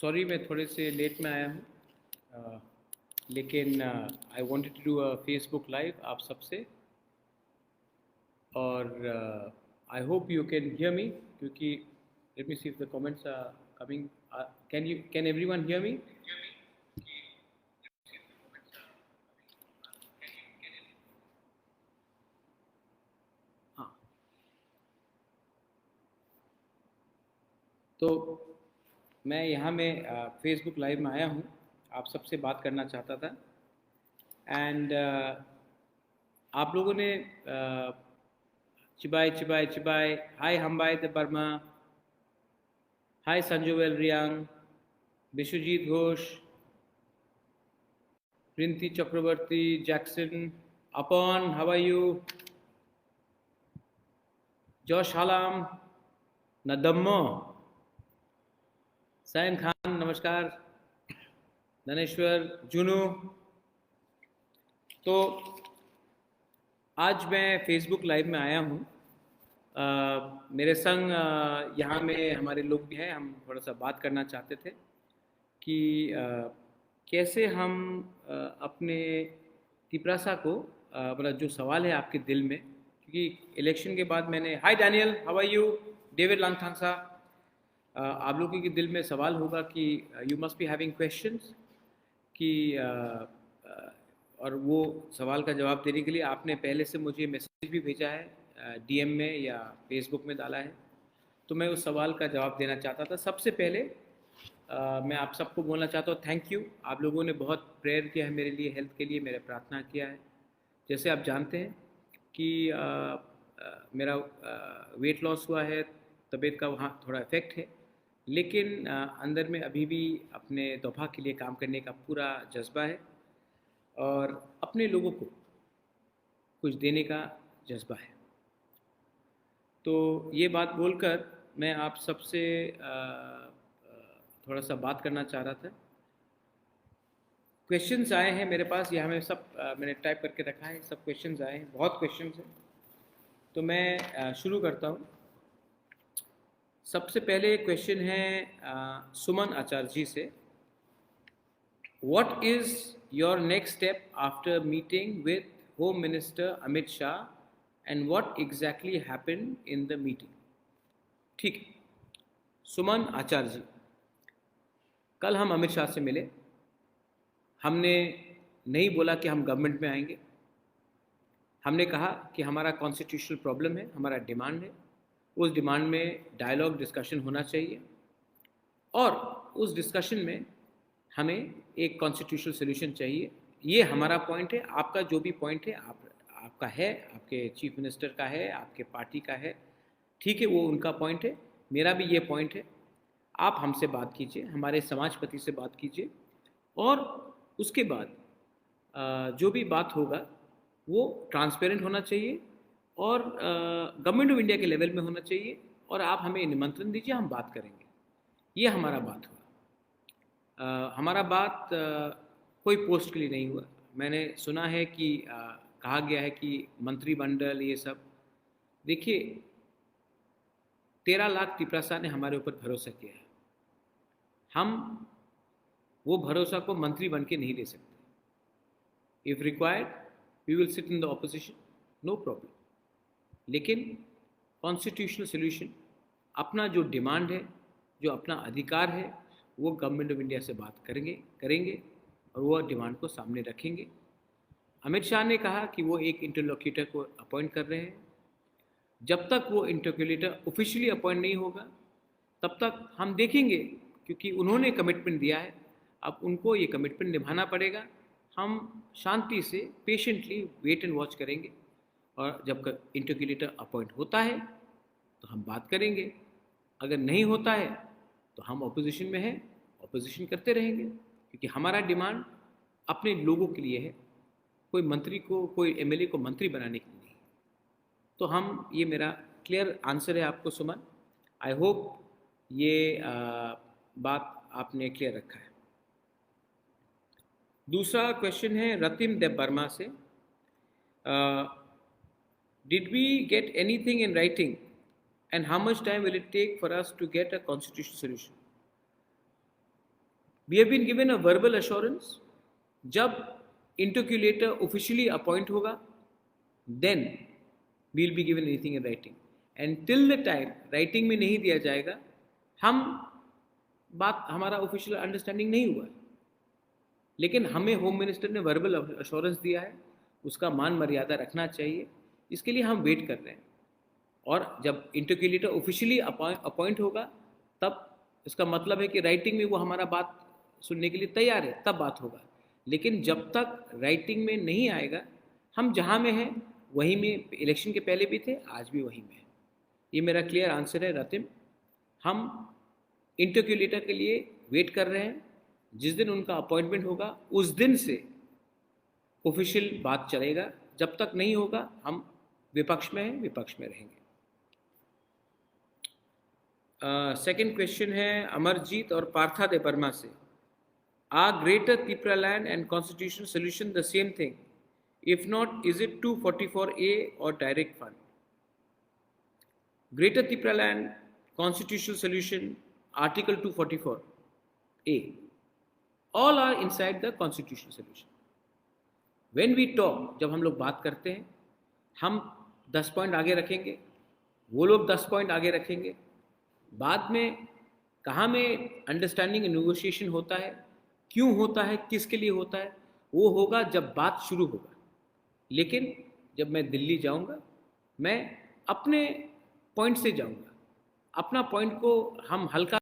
Sorry मैं थोड़े से लेट में आया हूँ, लेकिन I wanted to do a Facebook live आप सबसे, और I hope you can hear me, क्योंकि let me see if the comments are coming. Can everyone hear me? हाँ, तो मैं यहाँ में फेसबुक लाइव में आया हूँ, आप सबसे बात करना चाहता था। एंड आप लोगों ने चिबाई चिबाई चिबाई, hi Hambai Debbarma, hi Sanjuwel Riang, Biswajit Ghosh, Printi Chakraborty, Jackson, अपन, how are you, Josh Halam, नदम्मो, San Khan, नमस्कार, धनेश्वर, जुनू। तो आज मैं फेसबुक लाइव में आया हूँ। मेरे संग यहाँ में हमारे लोग भी हैं, हम थोड़ा सा बात करना चाहते थे कि कैसे हम अपने तिपरासा को मतलब जो सवाल है आपके दिल में, क्योंकि इलेक्शन के बाद मैंने, hi Daniel, how are you, David Langthangsa, आप लोगों के दिल में सवाल होगा कि you must be having questions कि और वो सवाल का जवाब देने के लिए आपने पहले से मुझे मैसेज भी भेजा है, डीएम में या फेसबुक में डाला है, तो मैं उस सवाल का जवाब देना चाहता था। सबसे पहले मैं आप सबको बोलना चाहता हूँ थैंक यू, आप लोगों ने बहुत प्रेयर किया है मेरे लिए, हेल्थ के लिए मेरे प्रार्थना किया है। जैसे आप जानते हैं कि मेरा वेट लॉस हुआ है, तबीयत का वहाँ थोड़ा इफेक्ट है, लेकिन अंदर में अभी भी अपने तोहफ़ा के लिए काम करने का पूरा जज्बा है और अपने लोगों को कुछ देने का जज्बा है। तो ये बात बोलकर मैं आप सबसे थोड़ा सा बात करना चाह रहा था। क्वेश्चंस आए हैं मेरे पास, यहाँ में सब मैंने टाइप करके रखा है, सब क्वेश्चंस आए हैं, बहुत क्वेश्चंस हैं। तो मैं शुरू करता हूँ। सबसे पहले क्वेश्चन है सुमन आचार्य जी से, what is your next step after meeting with home minister Amit Shah and what exactly happened in the meeting. ठीक है सुमन आचार्य जी, कल हम अमित शाह से मिले, हमने नहीं बोला कि हम गवर्नमेंट में आएंगे, हमने कहा कि हमारा कॉन्स्टिट्यूशनल प्रॉब्लम है, हमारा डिमांड है, उस डिमांड में डायलॉग डिस्कशन होना चाहिए और उस डिस्कशन में हमें एक कॉन्स्टिट्यूशनल सोल्यूशन चाहिए। ये हमारा पॉइंट है, आपका जो भी पॉइंट है आपका है, आपके चीफ मिनिस्टर का है, आपके पार्टी का है, ठीक है, वो उनका पॉइंट है, मेरा भी ये पॉइंट है। आप हमसे बात कीजिए, हमारे समाजपति से बात कीजिए और उसके बाद जो भी बात होगा वो ट्रांसपेरेंट होना चाहिए और गवर्नमेंट ऑफ इंडिया के लेवल में होना चाहिए और आप हमें निमंत्रण दीजिए, हम बात करेंगे। ये हमारा बात हुआ। हमारा बात कोई पोस्ट के लिए नहीं हुआ। मैंने सुना है कि कहा गया है कि मंत्रिमंडल ये सब, देखिए 13 लाख तिपरासा ने हमारे ऊपर भरोसा किया है, हम वो भरोसा को मंत्री बन के नहीं ले सकते। If required we will sit in the opposition, no problem, लेकिन कॉन्स्टिट्यूशनल सोल्यूशन, अपना जो डिमांड है, जो अपना अधिकार है, वो गवर्नमेंट ऑफ इंडिया से बात करेंगे और वो डिमांड को सामने रखेंगे। अमित शाह ने कहा कि वो एक इंटरलोक्यूटर को अपॉइंट कर रहे हैं, जब तक वो इंटरलोक्यूटर ऑफिशियली अपॉइंट नहीं होगा तब तक हम देखेंगे, क्योंकि उन्होंने कमिटमेंट दिया है, अब उनको ये कमिटमेंट निभाना पड़ेगा। हम शांति से पेशेंटली वेट एंड वॉच करेंगे और जब इंटरलोक्यूटर अपॉइंट होता है तो हम बात करेंगे, अगर नहीं होता है तो हम ऑपोजिशन में हैं, ऑपोजिशन करते रहेंगे, क्योंकि हमारा डिमांड अपने लोगों के लिए है, कोई मंत्री को, कोई एमएलए को मंत्री बनाने के लिए नहीं। तो हम, ये मेरा क्लियर आंसर है आपको सुमन, आई होप ये बात आपने क्लियर रखा है। दूसरा क्वेश्चन है रतिम देव वर्मा से, did we get anything in writing and how much time will it take for us to get a constitutional solution? We have been given a verbal assurance, जब interlocutor officially appoint होगा then we will be given anything in writing, and till the time writing में नहीं दिया जाएगा, हमारा official understanding नहीं हुआ है। लेकिन हमें होम मिनिस्टर ने वर्बल अश्योरेंस दिया है, उसका मान मर्यादा रखना चाहिए, इसके लिए हम वेट कर रहे हैं। और जब इंटरक्यूलेटर ऑफिशियली अपॉइंट होगा तब इसका मतलब है कि राइटिंग में वो हमारा बात सुनने के लिए तैयार है, तब बात होगा। लेकिन जब तक राइटिंग में नहीं आएगा, हम जहाँ में हैं वहीं में, इलेक्शन के पहले भी थे, आज भी वहीं में है। ये मेरा क्लियर आंसर है रतिम। हम इंटरक्यूलेटर के लिए वेट कर रहे हैं, जिस दिन उनका अपॉइंटमेंट होगा उस दिन से ऑफिशियल बात चलेगा, जब तक नहीं होगा हम विपक्ष में हैं, विपक्ष में रहेंगे। सेकंड क्वेश्चन है अमरजीत और पार्था दे बर्मा से। Are greater Tipraland and constitutional solution the same thing? If not, is it 244A और direct fund? Greater Tipraland constitutional solution, article 244A, all are inside the constitutional solution. When we talk, जब हम लोग बात करते हैं, हम 10 पॉइंट आगे रखेंगे, वो लोग 10 पॉइंट आगे रखेंगे। बाद में कहाँ में अंडरस्टैंडिंग नेगोशिएशन होता है, क्यों होता है, किसके लिए होता है, वो होगा जब बात शुरू होगा। लेकिन जब मैं दिल्ली जाऊंगा, मैं अपने पॉइंट से जाऊंगा, अपना पॉइंट को हम हल्का